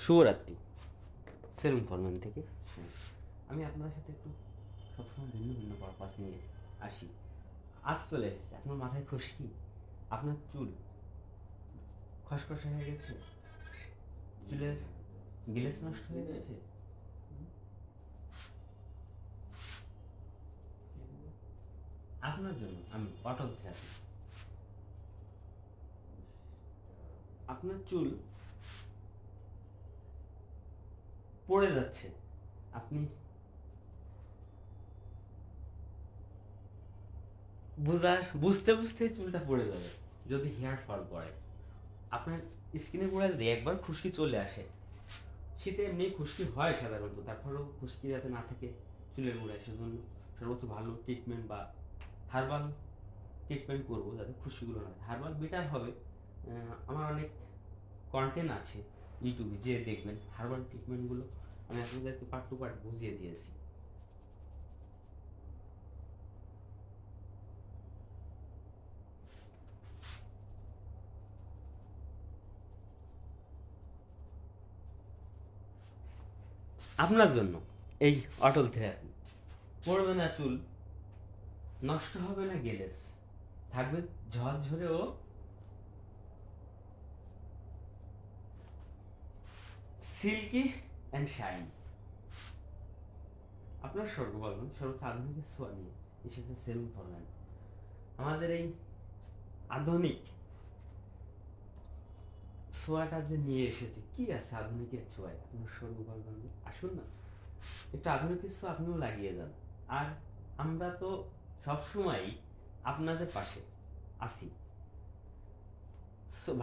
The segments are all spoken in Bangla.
শুভরাত্রি। সেলুন ফরম্যান থেকে আমি আপনাদের সাথে একটু সবসময় ভিন্ন ভিন্ন পারপাস নিয়ে আসি। আজ চলে এসেছে আপনার মাথায় খুশকি, আপনার চুল খসখসে হয়ে গেছে, চুলের গ্লেজ নষ্ট হয়ে গেছে, আপনার জন্য আমি অটল থেরাপি। আপনার চুল পড়ে যাচ্ছে, আপনি বুঝতে বুঝতে চুলটা পড়ে যাবে যদি হেয়ার ফল পড়ে। আপনার স্কিনে গোড়ায় যদি একবার খুশকি চলে আসে, শীতে এমনি খুশকি হয় সাধারণত, তারপরেও খুশকি যাতে না থাকে চুলের গোড়ায়, সেজন্য সর্বোচ্চ ভালো ট্রিটমেন্ট বা হার্বাল ট্রিটমেন্ট করবো যাতে খুশকিগুলো না হয়। হার্বাল বেটার হবে। আমার অনেক কন্টেন্ট আছে ইউটিউবে, যে দেখবেন হার্বাল ট্রিটমেন্টগুলো আমি আপনাদেরকে পার্ট টু পার্ট বুঝিয়ে দিয়েছি। আপনার জন্য এই অটল থেরাপি। পড়বে না চুল, নষ্ট হবে না গ্লেজ, থাকবে ঝরঝরে ও সিল্কি অ্যান্ড শাইন। আপনার স্বর্গ বলবেন সর্বোচ্চ আধুনিকের ছোঁয়া নিয়ে এসেছে সেলুন ফরম্যান। আমাদের এই আধুনিক ছোঁয়াটা যে নিয়ে এসেছে, কি আছে আধুনিকের ছোঁয়ায়? আপনার স্বর্গ বলবেন আসুন না, একটু আধুনিকের ছোঁয়া আপনিও লাগিয়ে যান। আর আমরা তো সবসময় আপনাদের পাশে আছি,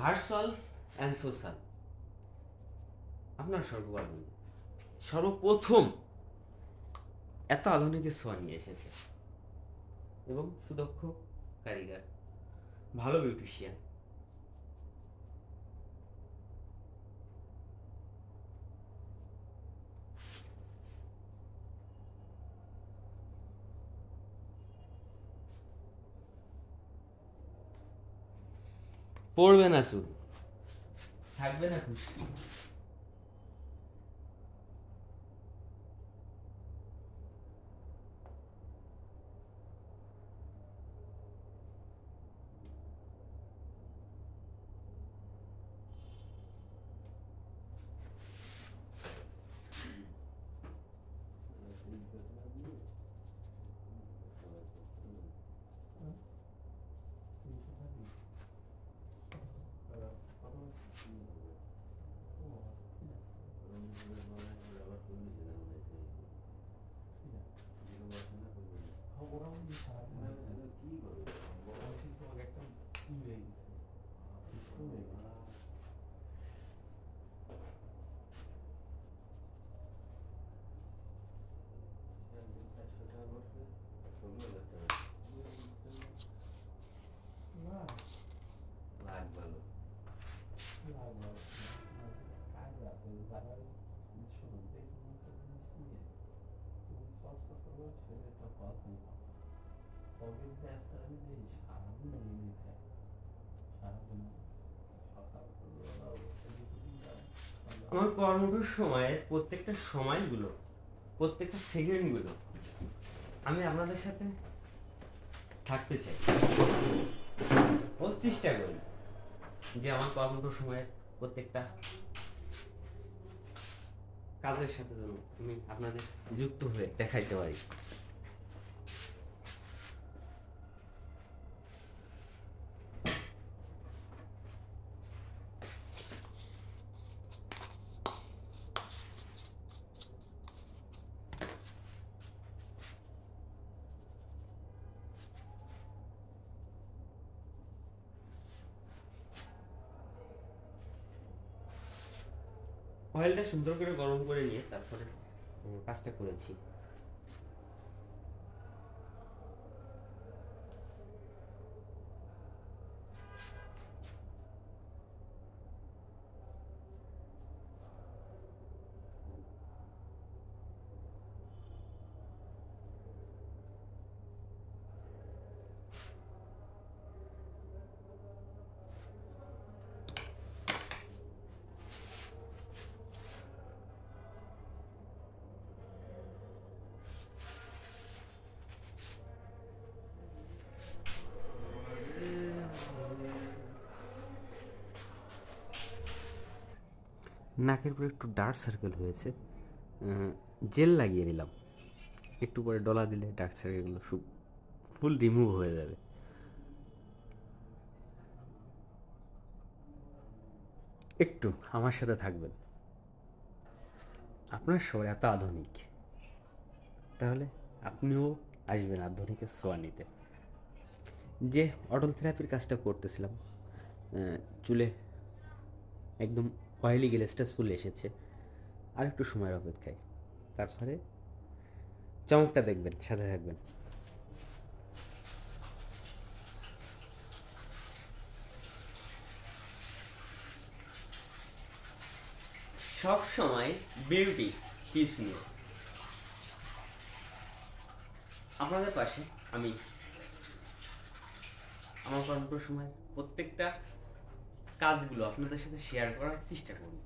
ভার্চুয়াল অ্যান্ড সোশ্যাল। আপনার স্বর্গ বলবেন সর্বপ্রথম এত আধুনিকের ছোঁয়া নিয়ে এসেছে এবং সুদক্ষ কারিগর, ভালো বিউটিশিয়ান। পড়বে না চুল, থাকবে না খুশকি। আমার কর্মটোর সময়ের প্রত্যেকটা সময়গুলো, প্রত্যেকটা সেকেন্ডগুলো আমি আপনাদের সাথে থাকতে চাই ও চেষ্টা করি যে আমার কর্মটোর সময়ের প্রত্যেকটা কাজের সাথে যেন আমি আপনাদের যুক্ত হয়ে দেখাইতে পারি। অয়েলটা সুন্দর করে গরম করে নিয়ে তারপরে কাজটা করেছি। নাকের উপরে একটু ডার্ক সার্কেল হয়েছে, জেল লাগিয়ে নিলাম, একটু পরে ডলা দিলে ডার্ক সার্কেলগুলো ফুল রিমুভ হয়ে যাবে। একটু আমার সাথে থাকবেন। আপনার শহর এত আধুনিক, তাহলে আপনিও আসবেন আধুনিকের ছোঁয়া নিতে। যে অটল থেরাপির কাজটা করতেছিলাম, চুলে একদম অয়েলি গ্লেজটা চলে এসেছে, আর একটু সময়ের অপেক্ষায়, তারপরে চমকটা দেখবেন, সাথে থাকবেন। সব সময় বিউটি টিপস নিয়ে আপনাদের পাশে আমি আমার কর্মকর সময় প্রত্যেকটা কাজগুলো আপনাদের সাথে শেয়ার করার চেষ্টা করি।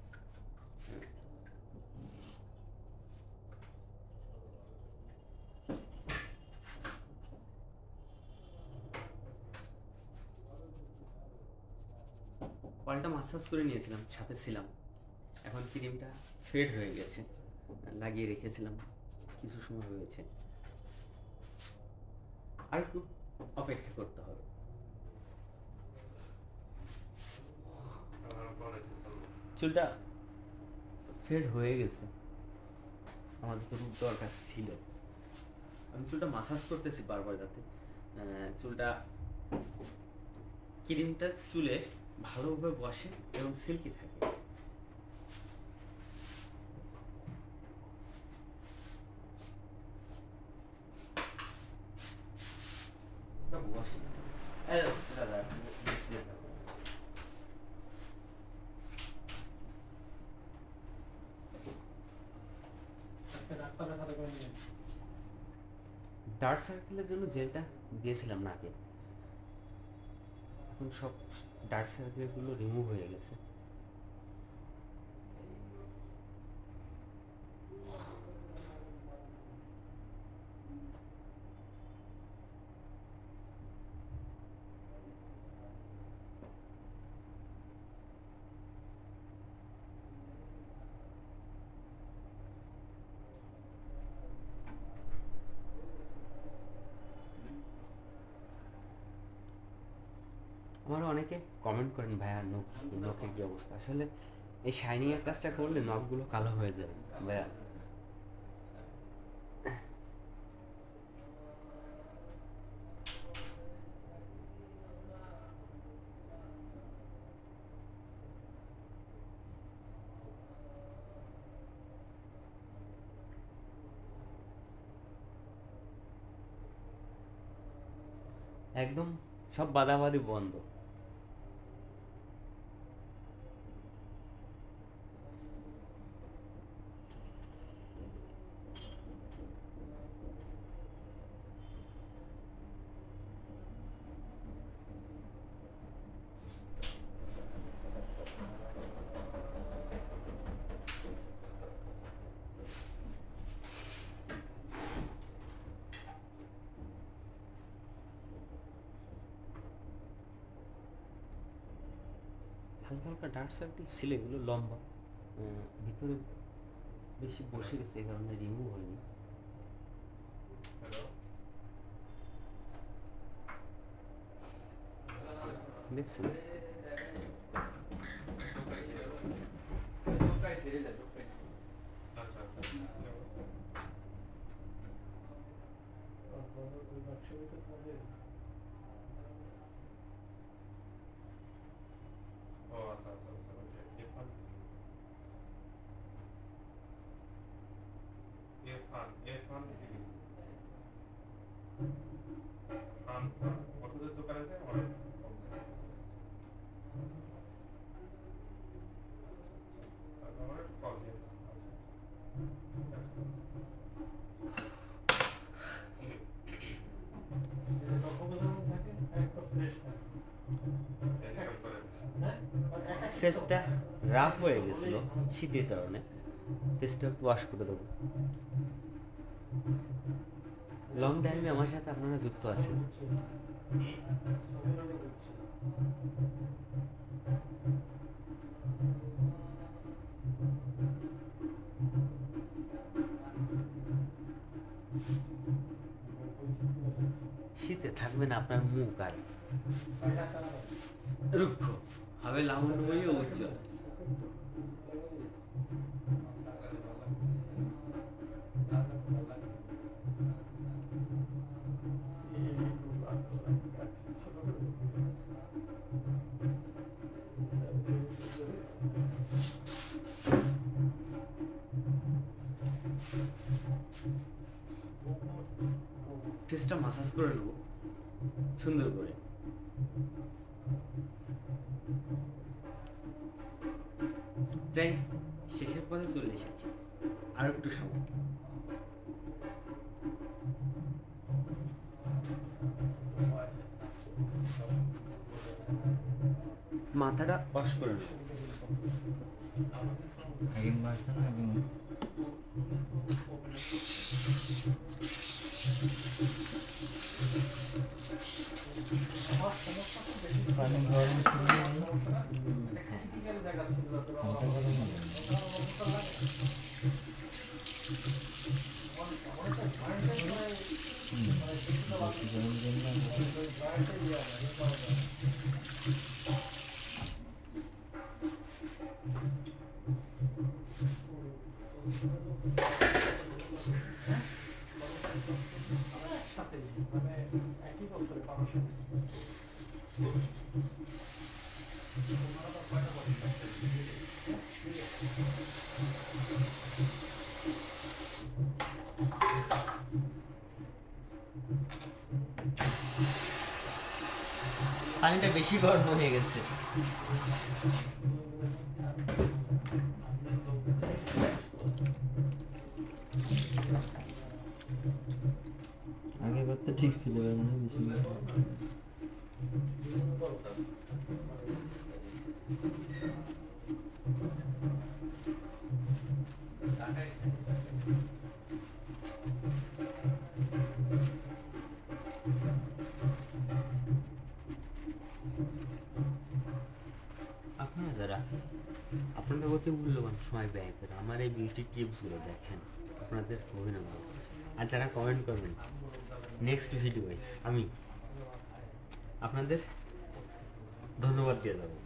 পাল্টা মাসাজ করে নিয়েছিলাম, সাথে ছিলাম, এখন ক্রিমটা ফেড হয়ে গেছে, লাগিয়ে রেখেছিলাম, কিছু সময় হয়েছে, আর একটু অপেক্ষা করতে হবে। চুলটা ফেড হয়ে গেছে, আমার যতটুকু দরকার ছিল। আমি চুলটা মাসাজ করতেছি বারবার, যাতে চুলটা ক্রিমটা চুলে ভালোভাবে বসে এবং সিল্কি থাকে। বসে ডার্ক সার্কেলের জন্য জেলটা দিয়েছিলাম নাকে, এখন সব ডার্ক সার্কেলগুলো রিমুভ হয়ে গেছে। আমার অনেকে কমেন্ট করেন, ভাইয়া নখের কি অবস্থা। আসলে এই শাইনিং এর কাজটা করলে নখগুলো কালো হয়ে যায় ভাইয়া। একদম সব বাদাবাদি বন্ধ। হালকা হালকা ডার্ক সার্কেল ছিল, এগুলো লম্বা, ভিতরে বেশি বসে গেছে, এই কারণে রিমুভ হয়নি। দেখছেন ওষুধের দোকান আছে আমার একটু কল দিয়ে ফেসটা রাফ হয়ে গেছিল শীতের কারণে, ফেসটা একটু ওয়াশ করে দেবো। লং টাইমে আমার সাথে আপনারা যুক্ত আছেন। শীতে থাকবে না আপনার মুখ আর রুক্ষ হবে লাবণ্যময়ী ও উজ্জ্বল। ফেসটা মাসাজ করে নেব সুন্দর করে। প্রায় শেষের পথে চলে এসেছি, আর একটু সময়। মাথাটা ওয়াশ করে নেব। পানিটা বেশি গরম হয়ে গেছে। আগের বার তো ঠিক ছিল, এবার মনে হয় বেশি আপনারা যারা আপনাদের অতি মূল্যবান সময় ব্যয় করে আমার এই বিউটি টিপসগুলো দেখেন, আপনাদের অভিনন্দন। আর যারা কমেন্ট করবেন নেক্সট ভিডিওয়ে আমি আপনাদের ধন্যবাদ দিয়ে দেবো।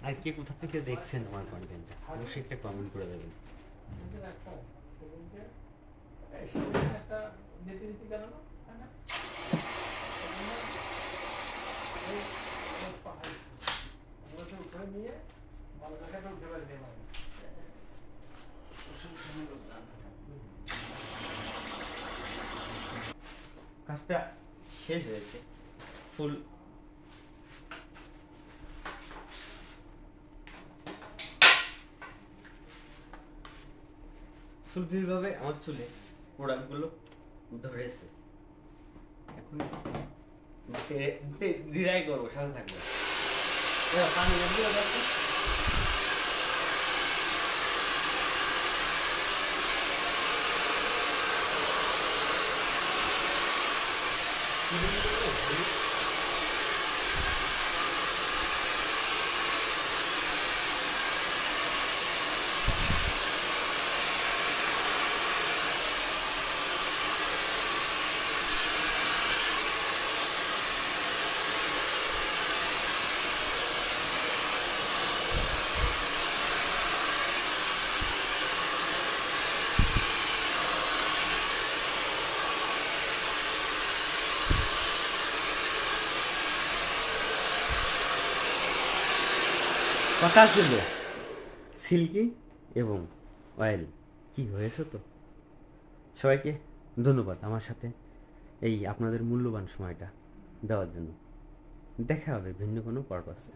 আর কে কোথা থেকে দেখছেন আমার কন্টেন্টটা অবশ্যই একটা কমেন্ট করে দেবেন। কাজটা শেষ হয়েছে, ফুলফিলভাবে আমার চুলে প্রোডাক্টগুলো ধরেছে। এখন ডিরাই করবো, সাথে থাকবে। পানি দিয়ে যাচ্ছে। কথা ছিল সিল্কি এবং অয়েল, কি হয়েছে তো। সবাইকে ধন্যবাদ আমার সাথে এই আপনাদের মূল্যবান সময়টা দেওয়ার জন্য। দেখা হবে ভিন্ন কোনো পারপাসে।